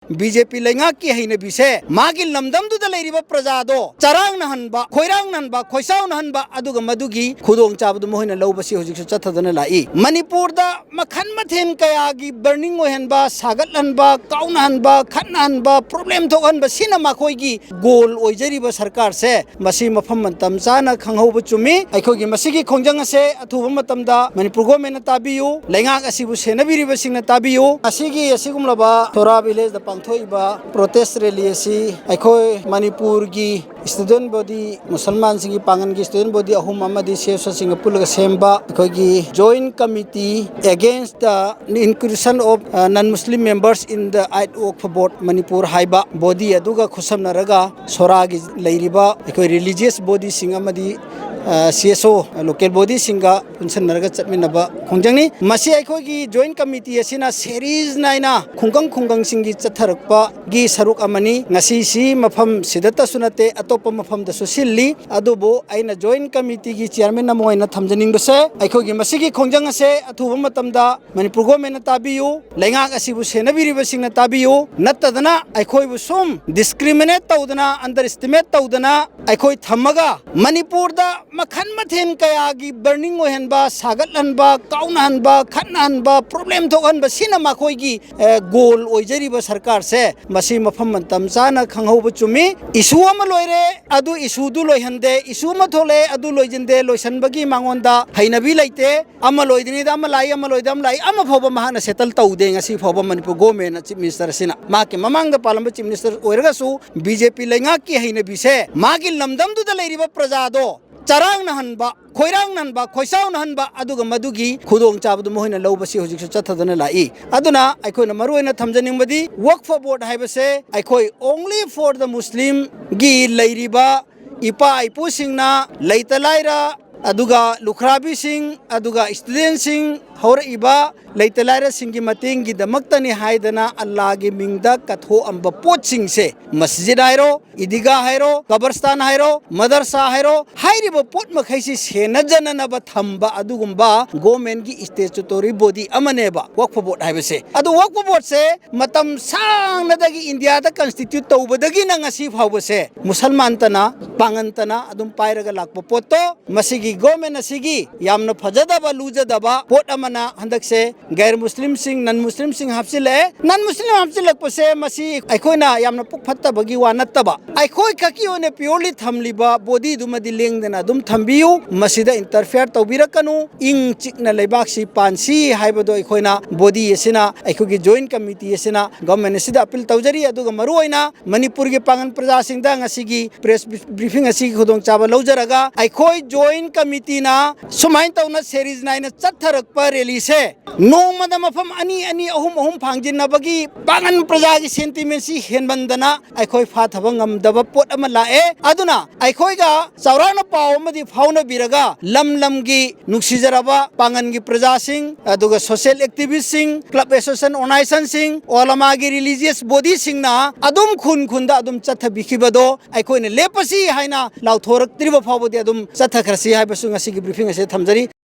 BJP लेंगा की है नबीसे मागी लमदम दुदा लेरिबा प्रजादो चरांग नहनबा खोइरांग नहनबा खोइसाव नहनबा अदुगा मदुगी खुदोंग चाबदु मोहिना लौबसी हुजिक चथदना लाई मणिपुर दा मखन मथेन कयागी बर्निंग ओहनबा सागतलनबा काउनहनबा खनहनबा प्रॉब्लम थोहनबा सिना मखोइगी गोल ओइजरिबा सरकार से मसी मफम मतम चाना खंगहौब चुमी अखोगी मसीगी खोंजंग से अथुब मतमदा मणिपुर गवर्नमेंट ताबियु लेंगाक असिबु सेनबिरिबा सिंगना ताबियु असिगी असिगुमलबा थोरा विलेज दा पांथोइबा प्रोटेस्ट रैली असि अखोय मणिपुर की स्टूडेंट बॉडी मुसलमान सिंगी पांगन की स्टूडेंट बॉडी अहुम अमदी सेफ सिंग पुलग सेम्बा अखोगी joint committee against the inclusion of non Muslim members in the आइट ऑफ बोर्ड मणिपुर हाइबा बॉडी अदुगा खुसमनरगा सोरागी लेरिबा अखोय रिलीजियस बॉडी सिंग अमदी CSO लोकल बॉडी सिंगा पुनसनरगा चटमिनबा खोंजंगनी मसी अखोगी जॉइंट कमिटी असिना सीरीज नाइना खुंगंग सिंगी चथरकपा गी सरुक अमनी ngasi si mafam sidata sunate atopa mafam da susilli adubo aina joint committee gi chairman na moina thamjaning base aikhogi masigi khongjang ase athuba matamda manipur government tabiyu lengak asibu senabiri basing na tabiyu nattadana aikhoi bu sum discriminate tawdana underestimate tawdana aikhoi thamaga manipur da makhan mathen kaya gi burning ohenba sagatlanba kaunhanba khanhanba problem thoganba sina makhoi gi goal oijariba sarkar se masi mafam matam chana khanghoba chumi issue ama loire adu issue du loihande issue ma thole adu loijinde loisanbagi mangonda hainabi laite ama loidini da ama loidam lai ama phoba mahana settle taude ngasi phoba manipur government chief minister sina ma ke mamang da palamba chief minister oiraga su BJP lenga ki hainabi se magi lamdam du da leiriba praja do charang nahanba खोइरांग ननबा खोइसाव नहनबा अदुगा मदुगी खुदोंग चाबदु मोहिना लौबसी हुजिक चथदना लाई अदुना अखोइना मरुइना थमजनिंगबदी वर्क फॉर बोर्ड हाइबसे अखोइ ओनली फॉर द मुस्लिम गी लैरिबा इपा इपु सिंगना लैतलाइरा अदुगा लुखराबी सिंग अदुगा स्टूडेंट सिंग हौरइबा लैतलाइरा सिंगी मतेंगी दमक्तनी हाइदना अल्लाह गी मिंगदा कथो अंबा पोचिंग से मस्जिद हाइरो इदिगा हाइरो कब्रस्तान हाइरो मदरसा हाइरो हाइरिबा पोट मखैसी सेनजननबा थंबा अदुगुंबा गवर्नमेंट की स्टेचुटोरी बॉडी अमनेबा वर्क फॉर बोर्ड हाइबसे अदु वर्क फॉर बोर्ड से मतम सांगनदगी इंडिया दा कॉन्स्टिट्यूट तौबदगी नंगसी फावबसे मुसलमान तना पांगन तना अदुम पाइरगा लाकपो पोतो मसिगी गवर्नमेंट असिगी यामना फजदबा लुजदबा पोट अमना हंदक से गैर मुस्लिम सिंह नॉन मुस्लिम सिंह हापसिले नॉन मुस्लिम हापसिलकपसे मसी अखोइना यामना पुक फत्तबगी वा नत्तबा अखोइ खकी ओने प्योरली थमलिबा बॉडी दुमदि लेंगदना दुम थंबियु मसिदा इंटरफेयर तौबिरकनु इंग चिकना लेबाक्सी पानसी हाइबदो अखोइना बॉडी यसिना अखोगी जॉइंट कमिटी यसिना गवर्नमेंट सिदा अपील तौजरी अदुगा मरुओइना मणिपुर के पांगन प्रजा सिंगदा ngasi प्रेस ब्रीफिंग असि खुदोंग चाबा लौजरगा अखोइ जॉइंट कमिटी ना सुमाइन तौना सीरीज नाइना चथरकपा रैली से नोमदा मफम अनि अनि अहुम फांगजिनबगी पांगन प्रजा की सेंटिमेंट सी हेनबंदना अखोइ फाथबा ngamdaba pot ama lae aduna अखोइगा चौराना पाव अमदि फाउना बिरगा लम की नुक्सिजरबा पांगन की प्रजा सिंह अदुगा सोशल एक्टिविस्ट सिंह क्लब एसोसिएशन ऑर्गेनाइजेशन सिंह ओलमा की रिलीजियस बॉडी सिंह ना अदुम खुन अदुम चथबिखिबदो अखोइने लेपसी हाइना लाउथोरक त्रिबा फावबदि अदुम चथखरसी हाइबसु ngasi की ब्रीफिंग असे थमजरी।